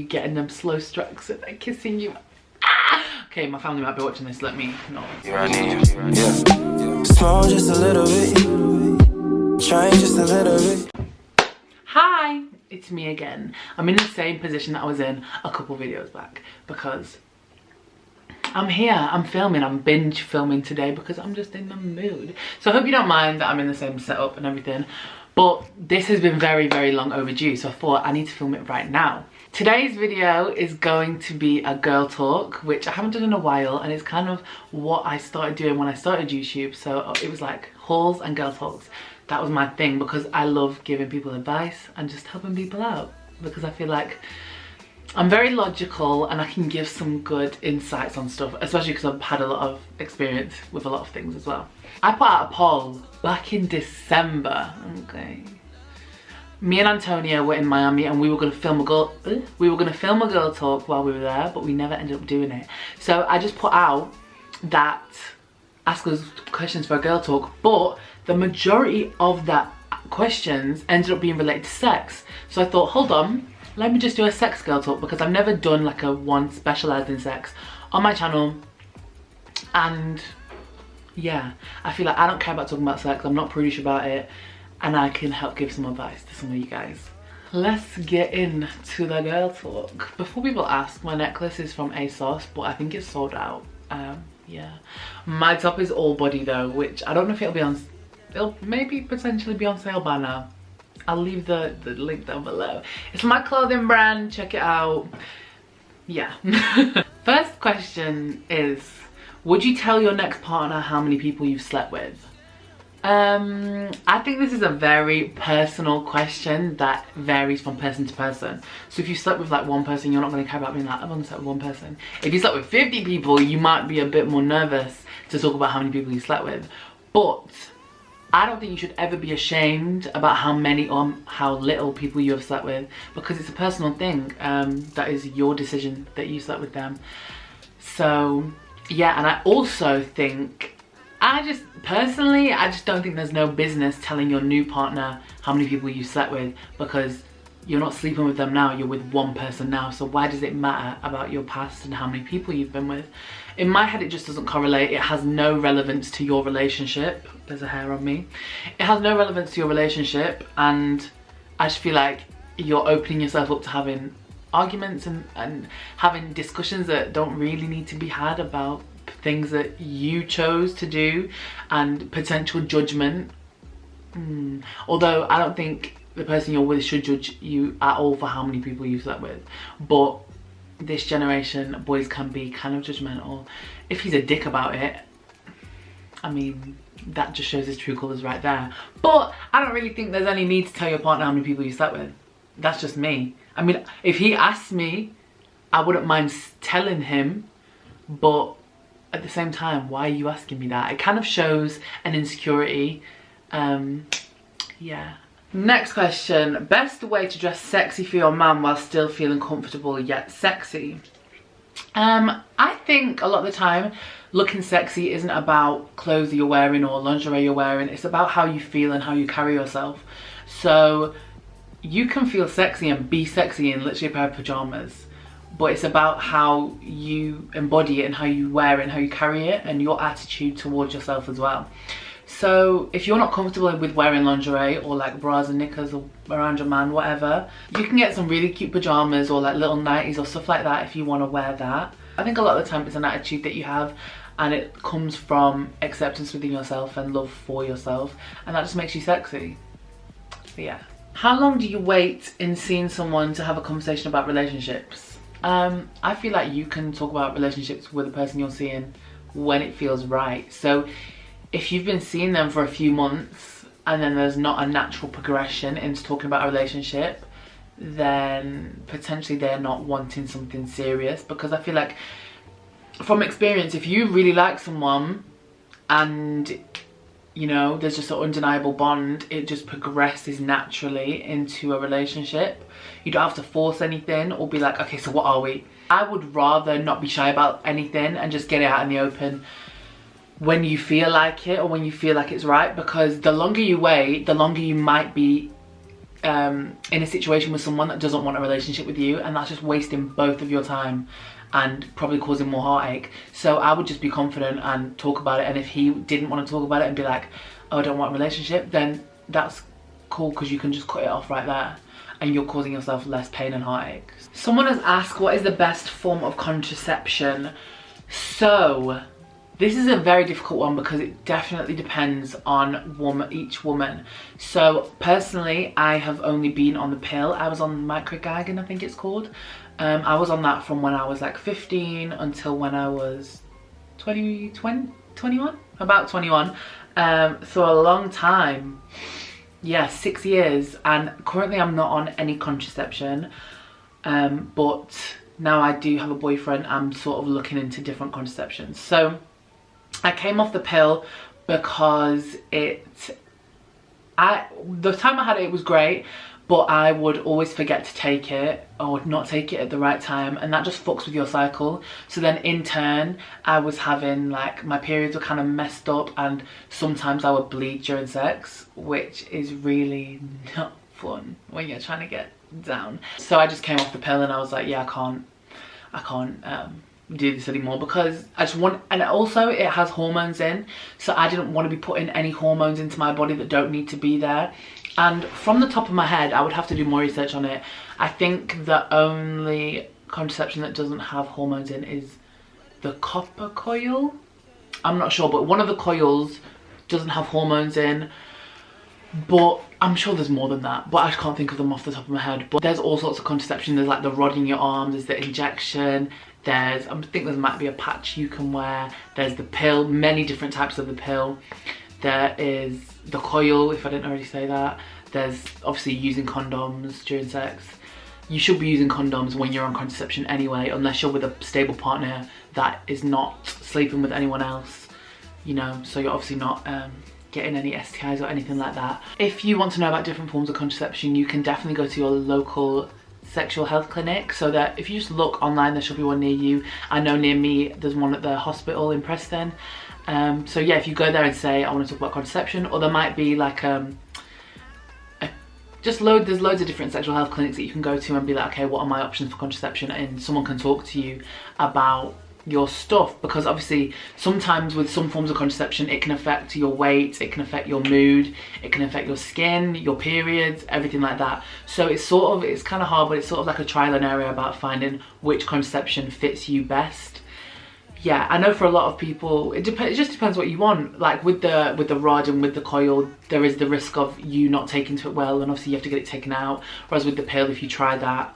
getting them slow strokes and they're kissing you. Okay, my family might be watching this, let me know. Yeah, small just a little bit, trying just a little bit. Hi, it's me again. I'm in the same position that I was in a couple videos back because I'm here, I'm filming, I'm binge filming today because I'm just in the mood. So I hope you don't mind that I'm in the same setup and everything, but this has been very, very long overdue, so I thought I need to film it right now. Today's video is going to be a girl talk, which I haven't done in a while, and it's kind of what I started doing when I started YouTube. So it was like hauls and girl talks. That was my thing because I love giving people advice and just helping people out, because I feel like I'm very logical and I can give some good insights on stuff, especially because I've had a lot of experience with a lot of things as well. I put out a poll back in December, okay. Me and Antonia were in Miami and we were gonna film a girl talk while we were there, but we never ended up doing it. So I just put out that ask us questions for a girl talk, but the majority of that questions ended up being related to sex. So I thought, hold on, let me just do a sex girl talk, because I've never done like a one specialised in sex on my channel. And yeah, I feel like I don't care about talking about sex, I'm not prudish about it, and I can help give some advice to some of you guys. Let's get into the girl talk. Before people ask, my necklace is from ASOS, but I think it's sold out. Yeah. My top is all body though, which I don't know if it'll maybe potentially be on sale by now. I'll leave the link down below. It's my clothing brand, check it out. Yeah. First question is, would you tell your next partner how many people you've slept with? I think this is a very personal question that varies from person to person. So if you slept with like one person, you're not going to care about being like, I've only slept with one person. If you slept with 50 people, you might be a bit more nervous to talk about how many people you slept with. But I don't think you should ever be ashamed about how many or how little people you have slept with, because it's a personal thing. That is your decision that you slept with them. So yeah, and I also think, I just don't think there's no business telling your new partner how many people you slept with, because you're not sleeping with them now, you're with one person now. So why does it matter about your past and how many people you've been with? In my head, it just doesn't correlate. It has no relevance to your relationship. There's a hair on me. It has no relevance to your relationship, and I just feel like you're opening yourself up to having arguments and having discussions that don't really need to be had about things that you chose to do, and potential judgment. Although I don't think the person you're with should judge you at all for how many people you've slept with, but this generation, boys can be kind of judgmental. If he's a dick about it, I mean, that just shows his true colours right there. But I don't really think there's any need to tell your partner how many people you slept with. That's just me. I mean, if he asked me, I wouldn't mind telling him, but at the same time, why are you asking me that? It kind of shows an insecurity. Yeah. Next question. Best way to dress sexy for your man while still feeling comfortable yet sexy? I think a lot of the time, looking sexy isn't about clothes that you're wearing or lingerie you're wearing. It's about how you feel and how you carry yourself. So you can feel sexy and be sexy in literally a pair of pajamas, but it's about how you embody it and how you wear it and how you carry it and your attitude towards yourself as well. So if you're not comfortable with wearing lingerie or like bras and knickers or around your man, whatever, you can get some really cute pajamas or like little nighties or stuff like that if you want to wear that. I think a lot of the time it's an attitude that you have, and it comes from acceptance within yourself and love for yourself, and that just makes you sexy. So yeah. How long do you wait in seeing someone to have a conversation about relationships? I feel like you can talk about relationships with the person you're seeing when it feels right. So if you've been seeing them for a few months and then there's not a natural progression into talking about a relationship, then potentially they're not wanting something serious. Because I feel like, from experience, if you really like someone and, you know, there's just an undeniable bond, it just progresses naturally into a relationship. You don't have to force anything or be like, okay, so what are we? I would rather not be shy about anything and just get it out in the open when you feel like it or when you feel like it's right, because the longer you wait, the longer you might be in a situation with someone that doesn't want a relationship with you, and that's just wasting both of your time and probably causing more heartache. So I would just be confident and talk about it, and if he didn't want to talk about it and be like, oh, I don't want a relationship, then that's cool, because you can just cut it off right there and you're causing yourself less pain and heartache. Someone has asked, what is the best form of contraception? So this is a very difficult one because it definitely depends on each woman. So personally, I have only been on the pill. I was on microgygon, I think it's called. I was on that from when I was like 15 until when I was 21, about 21. So a long time. Yeah, 6 years, and currently I'm not on any contraception, but now I do have a boyfriend. I'm sort of looking into different contraceptions. So I came off the pill because the time I had it was great, but I would always forget to take it or not take it at the right time, and that just fucks with your cycle. So then in turn, I was having, like, my periods were kind of messed up, and sometimes I would bleed during sex, which is really not fun when you're trying to get down. So I just came off the pill and I was like, yeah, I can't do this anymore, because I just want, and also it has hormones in, so I didn't want to be putting any hormones into my body that don't need to be there. And from the top of my head, I would have to do more research on it. I think the only contraception that doesn't have hormones in is the copper coil. I'm not sure, but one of the coils doesn't have hormones in. But I'm sure there's more than that, but I just can't think of them off the top of my head. But there's all sorts of contraception. There's like the rod in your arm, there's the injection, I think there might be a patch you can wear, there's the pill, many different types of the pill. There is the coil, if I didn't already say that. There's obviously using condoms during sex. You should be using condoms when you're on contraception anyway, unless you're with a stable partner that is not sleeping with anyone else, you know, so you're obviously not getting any STIs or anything like that. If you want to know about different forms of contraception, you can definitely go to your local sexual health clinic, so that if you just look online, there should be one near you. I know near me there's one at the hospital in Preston. So yeah, if you go there and say, I want to talk about contraception, or there might be like there's loads of different sexual health clinics that you can go to and be like, okay, what are my options for contraception? And someone can talk to you about your stuff, because obviously sometimes with some forms of contraception it can affect your weight, it can affect your mood, it can affect your skin, your periods, everything like that. So it's kind of hard, but it's sort of like a trial and error about finding which contraception fits you best. Yeah, I know for a lot of people it just depends what you want. Like with the rod and with the coil, there is the risk of you not taking to it well, and obviously you have to get it taken out. Whereas with the pill, if you try that,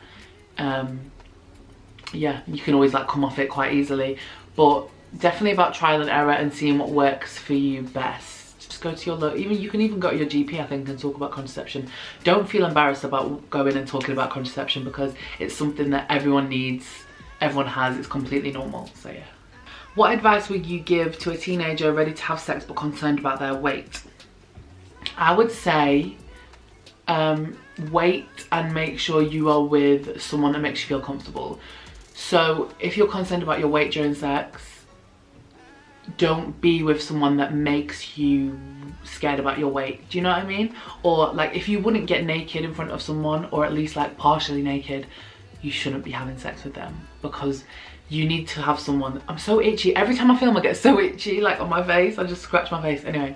yeah, you can always like come off it quite easily. But definitely about trial and error and seeing what works for you best. Just go to your you can even go to your GP, I think, and talk about contraception. Don't feel embarrassed about going and talking about contraception, because it's something that everyone needs, everyone has, it's completely normal. So yeah. What advice would you give to a teenager ready to have sex but concerned about their weight? I would say wait and make sure you are with someone that makes you feel comfortable. So if you're concerned about your weight during sex, don't be with someone that makes you scared about your weight. Do you know what I mean? Or like, if you wouldn't get naked in front of someone, or at least like partially naked, you shouldn't be having sex with them, because you need to have someone. I'm so itchy. Every time I film I get so itchy, like on my face. I just scratch my face. Anyway,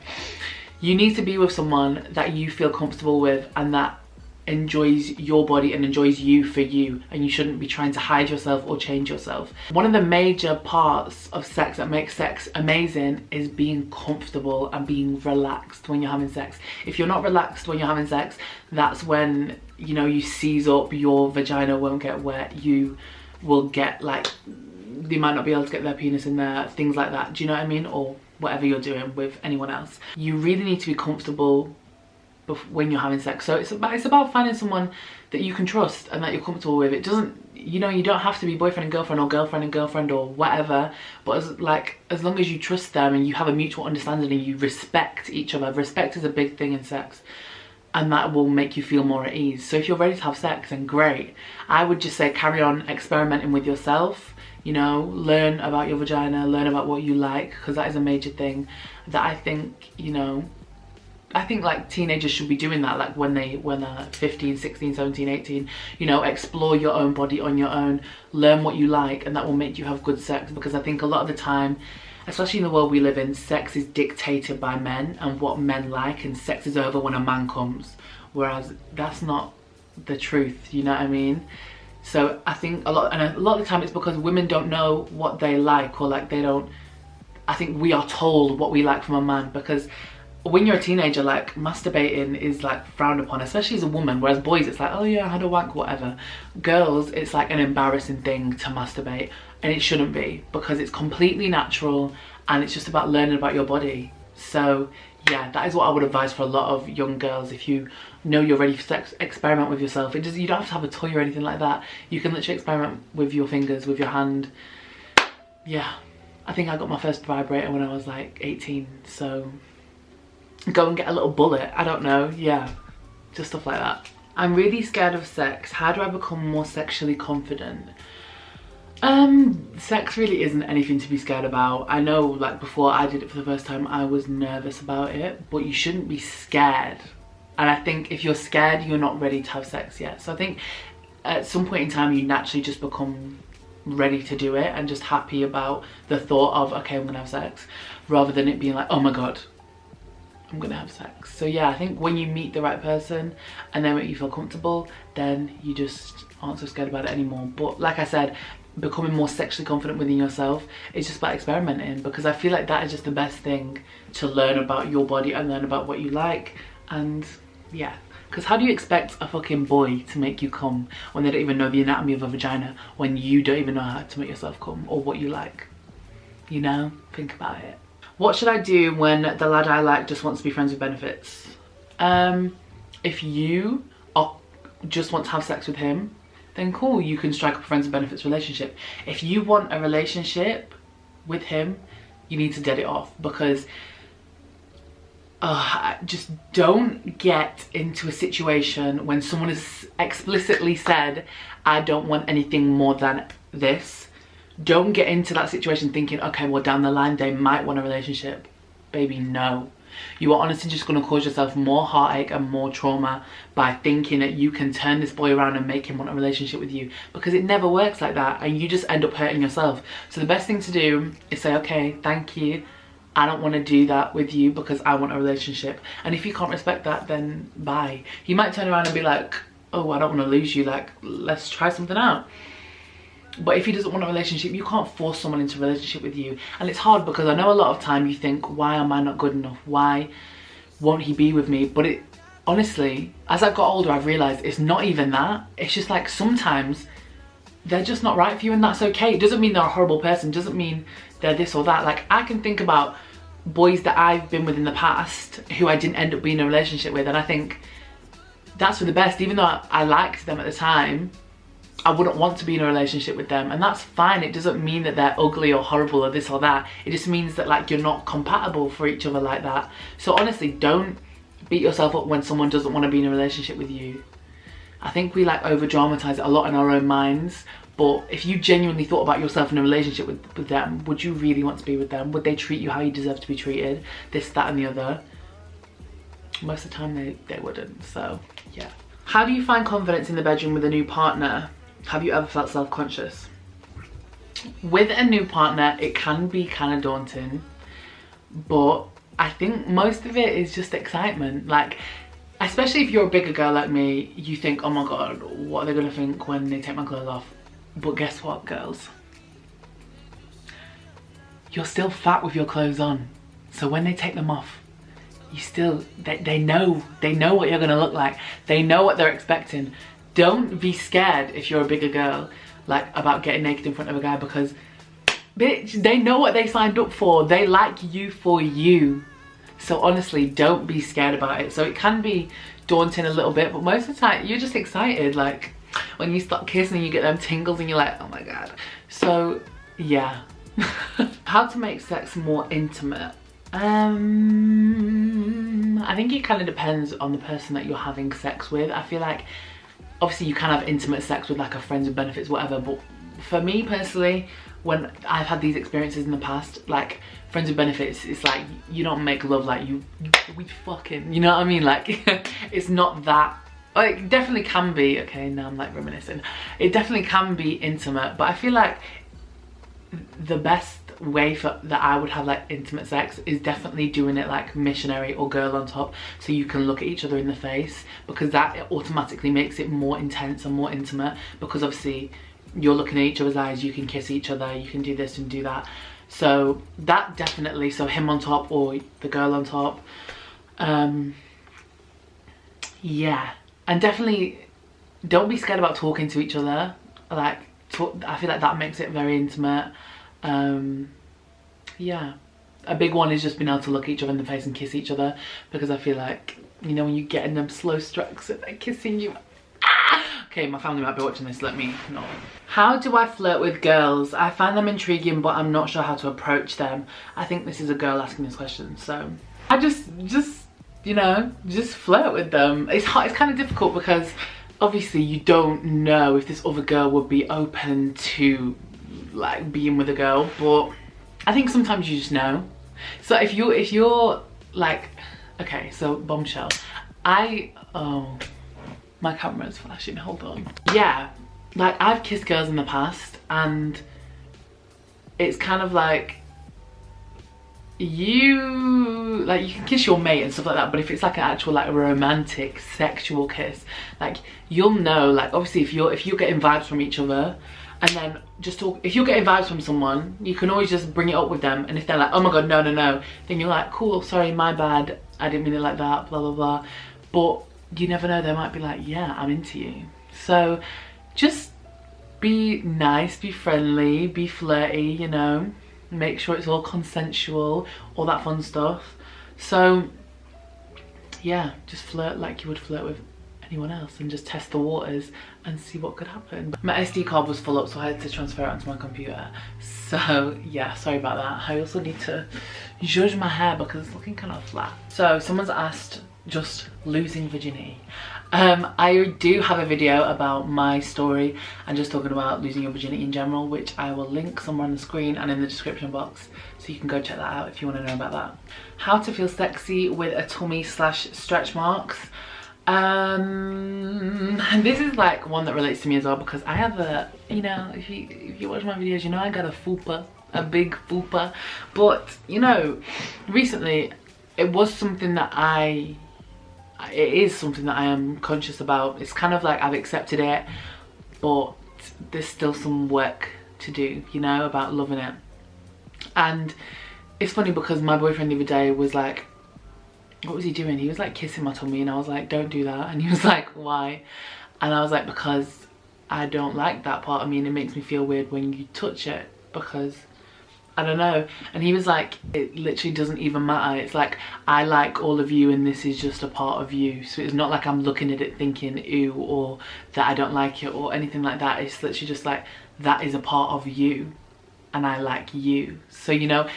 you need to be with someone that you feel comfortable with and that enjoys your body and enjoys you for you, and you shouldn't be trying to hide yourself or change yourself. One of the major parts of sex that makes sex amazing is being comfortable and being relaxed when you're having sex. If you're not relaxed when you're having sex, that's when, you know, you seize up, your vagina won't get wet, you will get like, they might not be able to get their penis in there, things like that. Do you know what I mean? Or whatever you're doing with anyone else. You really need to be comfortable when you're having sex. So it's about finding someone that you can trust and that you're comfortable with. It doesn't, you know, you don't have to be boyfriend and girlfriend or girlfriend and girlfriend or whatever, but as long as you trust them and you have a mutual understanding and you respect each other. Respect is a big thing in sex, and that will make you feel more at ease. So if you're ready to have sex, then great. I would just say carry on experimenting with yourself, you know, learn about your vagina, learn about what you like, because that is a major thing that I think, you know, I think like teenagers should be doing that, like when they're 15, 16, 17, 18, you know, explore your own body on your own, learn what you like, and that will make you have good sex. Because I think a lot of the time, especially in the world we live in, sex is dictated by men and what men like, and sex is over when a man comes, whereas that's not the truth, you know what I mean? So I think a lot of the time it's because women don't know what they like, or like I think we are told what we like from a man, because when you're a teenager, like masturbating is like frowned upon, especially as a woman, whereas boys it's like, oh yeah, I had a wank, whatever. Girls, it's like an embarrassing thing to masturbate, and it shouldn't be, because it's completely natural and it's just about learning about your body. So yeah, that is what I would advise for a lot of young girls. If you know you're ready for sex, experiment with yourself. You don't have to have a toy or anything like that. You can literally experiment with your fingers, with your hand. Yeah, I think I got my first vibrator when I was like 18, so go and get a little bullet, I don't know, yeah, just stuff like that. I'm really scared of sex. How do I become more sexually confident? Sex really isn't anything to be scared about. I know, like, before I did it for the first time, I was nervous about it, but you shouldn't be scared. And I think if you're scared, you're not ready to have sex yet. So I think at some point in time, you naturally just become ready to do it and just happy about the thought of, okay, I'm gonna have sex, rather than it being like, oh my god, I'm gonna have sex. So yeah, I think when you meet the right person and they make you feel comfortable, then you just aren't so scared about it anymore. But like I said, becoming more sexually confident within yourself is just about experimenting, because I feel like that is just the best thing to learn about your body and learn about what you like. And yeah, because how do you expect a fucking boy to make you come when they don't even know the anatomy of a vagina, when you don't even know how to make yourself come or what you like? You know, think about it. What should I do when the lad I like just wants to be friends with benefits? If you just want to have sex with him, then cool, you can strike up a friends with benefits relationship. If you want a relationship with him, you need to dead it off, because just don't get into a situation when someone has explicitly said, I don't want anything more than this. Don't get into that situation thinking, okay, well down the line they might want a relationship. Baby, no. You are honestly just going to cause yourself more heartache and more trauma by thinking that you can turn this boy around and make him want a relationship with you, because it never works like that, and you just end up hurting yourself. So the best thing to do is say, okay, thank you, I don't want to do that with you because I want a relationship. And if you can't respect that, then bye. He might turn around and be like, oh, I don't want to lose you, like, let's try something out. But if he doesn't want a relationship, you can't force someone into a relationship with you. And it's hard, because I know a lot of time you think, why am I not good enough? Why won't he be with me? But it, honestly, as I've got older, I've realised it's not even that. It's just like sometimes they're just not right for you, and that's okay. It doesn't mean they're a horrible person. It doesn't mean they're this or that. Like, I can think about boys that I've been with in the past who I didn't end up being in a relationship with, and I think that's for the best. Even though I liked them at the time, I wouldn't want to be in a relationship with them, and that's fine. It doesn't mean that they're ugly or horrible or this or that. It just means that, like, you're not compatible for each other like that. So honestly, don't beat yourself up when someone doesn't want to be in a relationship with you. I think we like over dramatize it a lot in our own minds, but if you genuinely thought about yourself in a relationship with them, would you really want to be with them? Would they treat you how you deserve to be treated? This, that and the other? Most of the time they wouldn't. So yeah. How do you find confidence in the bedroom with a new partner? Have you ever felt self-conscious? With a new partner, it can be kind of daunting, but I think most of it is just excitement. Like, especially if you're a bigger girl like me, you think, oh my god, what are they gonna think when they take my clothes off? But guess what, girls? You're still fat with your clothes on. So when they take them off, you still, they know what you're gonna look like. They know what they're expecting. Don't be scared if you're a bigger girl, like, about getting naked in front of a guy, because bitch, they know what they signed up for. They like you for you. So honestly, don't be scared about it. So it can be daunting a little bit, but most of the time you're just excited. Like when you start kissing and you get them tingles and you're like, oh my god. So yeah. How to make sex more intimate? I think it kind of depends on the person that you're having sex with. I feel like obviously you can have intimate sex with like a friends with benefits, whatever, but for me personally, when I've had these experiences in the past, like friends with benefits, it's like you don't make love, like we fucking, you know what I mean? Like it's not that, like it definitely can be, okay, now I'm like reminiscing, it definitely can be intimate, but I feel like the best way that I would have like intimate sex is definitely doing it like missionary or girl on top, so you can look at each other in the face, because that automatically makes it more intense and more intimate, because obviously you're looking at each other's eyes, you can kiss each other, you can do this and do that. So that definitely, so him on top or the girl on top, yeah. And definitely don't be scared about talking to each other, like I feel like that makes it very intimate. Yeah, a big one is just being able to look each other in the face and kiss each other, because I feel like, you know, when you get in them slow strokes and they're kissing you. Okay, my family might be watching this, let me know. How do I flirt with girls? I find them intriguing, but I'm not sure how to approach them. I think this is a girl asking this question, so I just you know, just flirt with them. It's hard, it's kind of difficult, because obviously you don't know if this other girl would be open to like being with a girl, but I think sometimes you just know. So if you're like, okay, so bombshell, oh, my camera's flashing, hold on. Yeah, like I've kissed girls in the past, and it's kind of like you can kiss your mate and stuff like that, but if it's like an actual like romantic sexual kiss, like you'll know, like obviously if you're getting vibes from each other, and then just talk, if you're getting vibes from someone, you can always just bring it up with them, and if they're like, oh my god, no, then you're like, cool, sorry, my bad, I didn't mean it like that, blah blah blah. But you never know, they might be like, yeah, I'm into you. So just be nice, be friendly, be flirty, you know, make sure it's all consensual, all that fun stuff. So yeah, just flirt like you would flirt with anyone else, and just test the waters and see what could happen. My SD card was full up, so I had to transfer it onto my computer. So yeah, sorry about that. I also need to judge my hair because it's looking kind of flat. So someone's asked, just losing virginity. I do have a video about my story and just talking about losing your virginity in general, which I will link somewhere on the screen and in the description box, so you can go check that out if you want to know about that. How to feel sexy with a tummy / stretch marks. This is like one that relates to me as well, because I have a, you know, if you watch my videos, you know I got a fupa, a big fupa. But you know, recently it was something that it is something that I am conscious about. It's kind of like I've accepted it, but there's still some work to do, you know, about loving it. And it's funny because my boyfriend the other day was like, what was he doing? He was like kissing my tummy, and I was like, don't do that. And he was like, why? And I was like, because I don't like that part of me, and it makes me feel weird when you touch it, because I don't know. And he was like, it literally doesn't even matter. It's like, I like all of you and this is just a part of you. So it's not like I'm looking at it thinking ew, or that I don't like it or anything like that. It's literally just like, that is a part of you and I like you. So, you know,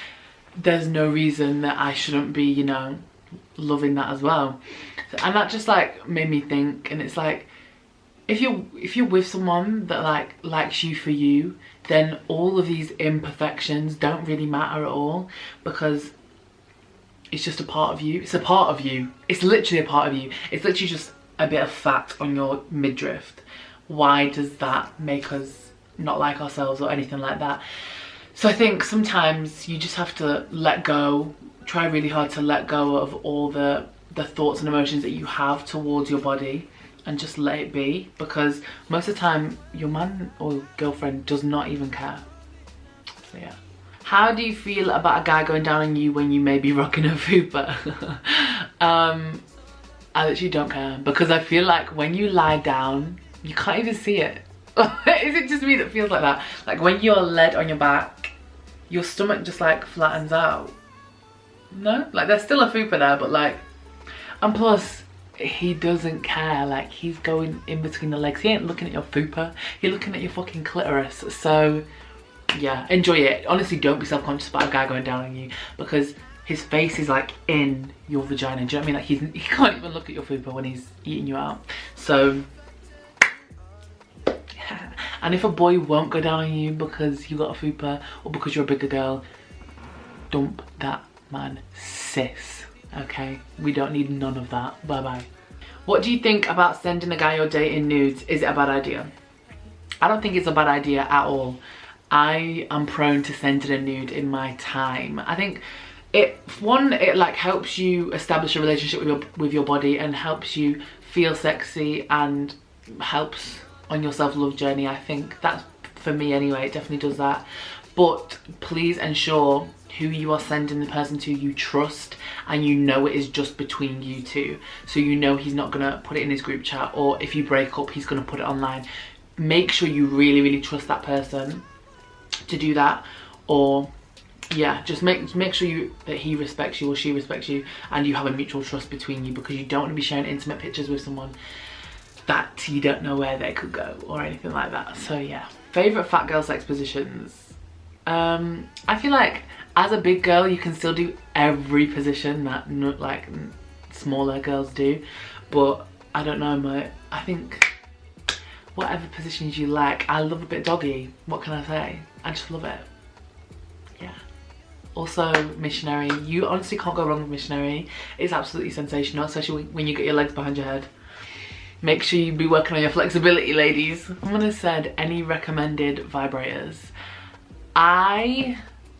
there's no reason that I shouldn't be, you know, loving that as well. And that just like made me think, and it's like, if you're with someone that like likes you for you, then all of these imperfections don't really matter at all, because it's just a part of you. It's a part of you. It's literally a part of you. It's literally just a bit of fat on your midriff. Why does that make us not like ourselves or anything like that? So I think sometimes you just have to let go, try really hard to let go of all the thoughts and emotions that you have towards your body, and just let it be, because most of the time your man or girlfriend does not even care. So yeah. How do you feel about a guy going down on you when you may be rocking a fupa? I literally don't care, because I feel like when you lie down, you can't even see it. Is it just me that feels like that? Like when you're led on your back, your stomach just like flattens out. No? Like there's still a fupa there, but like, and plus, he doesn't care. Like he's going in between the legs. He ain't looking at your fupa. You're looking at your fucking clitoris. So yeah, enjoy it. Honestly, don't be self-conscious about a guy going down on you, because his face is like in your vagina. Do you know what I mean? Like he can't even look at your fupa when he's eating you out. So yeah. And if a boy won't go down on you because you got a fupa or because you're a bigger girl, dump that man, sis. Okay, we don't need none of that. Bye bye. What do you think about sending a guy you're dating nudes? Is it a bad idea? I don't think it's a bad idea at all. I am prone to sending a nude in my time. I think it like helps you establish a relationship with your body and helps you feel sexy and helps on your self-love journey. I think that's, for me anyway, it definitely does that. But please ensure who you are sending the person to you trust, and you know it is just between you two. So you know he's not gonna put it in his group chat, or if you break up he's gonna put it online. Make sure you really, really trust that person to do that. Or yeah, just make sure that he respects you or she respects you, and you have a mutual trust between you, because you don't want to be sharing intimate pictures with someone that you don't know where they could go or anything like that. So yeah. Favorite fat girl sex positions? I feel like as a big girl you can still do every position that like smaller girls do, but I don't know, I think whatever positions you like. I love a bit doggy, what can I say? I just love it. Yeah. Also missionary, you honestly can't go wrong with missionary. It's absolutely sensational, especially when you get your legs behind your head. Make sure you be working on your flexibility, ladies. I'm gonna send any recommended vibrators.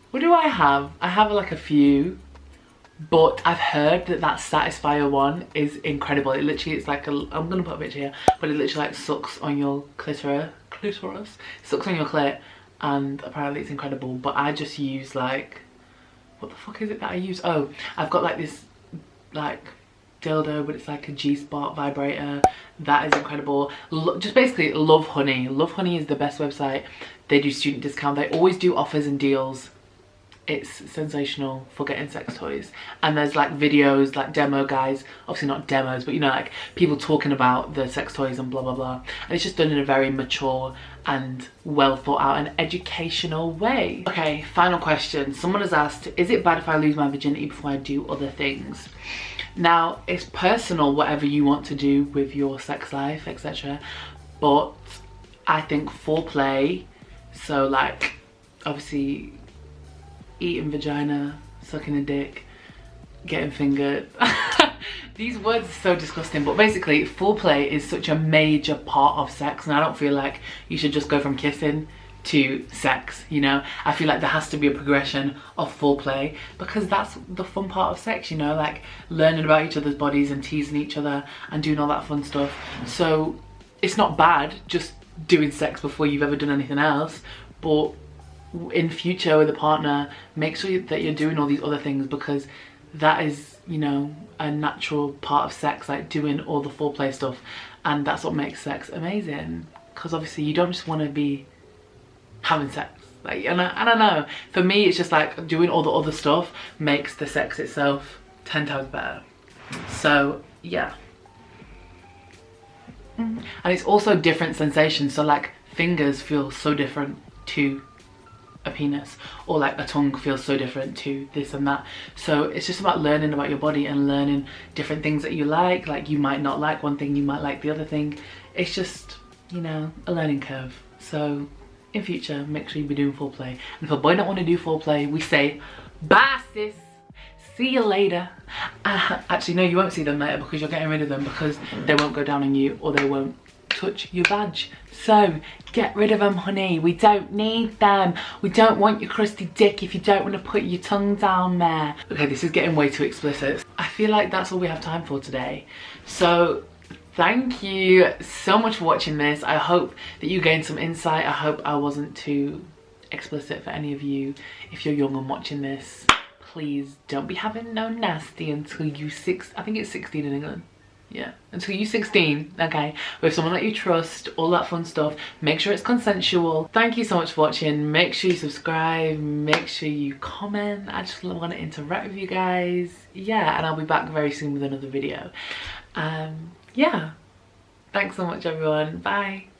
What do I have? I have like a few, but I've heard that Satisfyer one is incredible. It literally, it's like I'm gonna put a picture here, but it literally like sucks on your clitoris, sucks on your clit, and apparently it's incredible. But I just use like, what the fuck is it that I use? Oh, I've got like this like dildo, but it's like a G-spot vibrator. That is incredible. Just basically Love Honey. Love Honey is the best website. They do student discount. They always do offers and deals. It's sensational for getting sex toys. And there's like videos, like demo guys, obviously not demos, but you know, like people talking about the sex toys and blah blah blah. And it's just done in a very mature and well thought out and educational way. Okay, final question. Someone has asked, is it bad if I lose my virginity before I do other things? Now, it's personal, whatever you want to do with your sex life, etc. But I think foreplay, so like obviously eating vagina, sucking a dick, getting fingered. These words are so disgusting, but basically foreplay is such a major part of sex, and I don't feel like you should just go from kissing to sex, you know? I feel like there has to be a progression of foreplay, because that's the fun part of sex, you know, like learning about each other's bodies and teasing each other and doing all that fun stuff. So it's not bad just doing sex before you've ever done anything else, but in future with a partner, make sure that you're doing all these other things, because that is, you know, a natural part of sex, like doing all the foreplay stuff, and that's what makes sex amazing. Because obviously you don't just want to be having sex, like, and I don't know, for me it's just like doing all the other stuff makes the sex itself 10 times better. So yeah. And it's also different sensations, so like fingers feel so different to a penis, or like a tongue feels so different to this and that. So it's just about learning about your body and learning different things that you like you might not like one thing, you might like the other thing. It's just, you know, a learning curve. So in future, make sure you be doing foreplay. And if a boy don't want to do foreplay, we say bye sis, see you later. Actually no, you won't see them later, because you're getting rid of them, because they won't go down on you or they won't touch your vag. So get rid of them, honey. We don't need them. We don't want your crusty dick if you don't want to put your tongue down there. Okay, this is getting way too explicit. I feel like that's all we have time for today. So thank you so much for watching this. I hope that you gained some insight. I hope I wasn't too explicit for any of you. If you're young and watching this, please don't be having no nasty until you I think it's 16 in England. Yeah, until you're 16, okay, with someone that you trust, all that fun stuff. Make sure it's consensual. Thank you so much for watching. Make sure you subscribe, make sure you comment. I just want to interact with you guys. Yeah, and I'll be back very soon with another video. Yeah, thanks so much everyone. Bye.